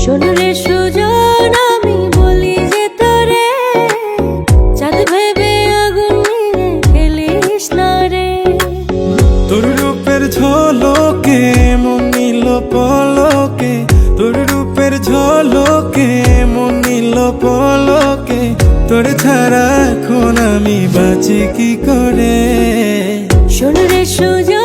শোন রে সুজন আমি বলি যে তোরে, চাঁদ ভেবে আগুন নিয়ে খেলিস না রে। তোর রূপের ঝলকে মন নিল পলকে, তোর রূপের ঝলকে মন নিল পলকে, তোর ছাড়া এখন আমি বাঁচি কি করে। শোন রে সুজন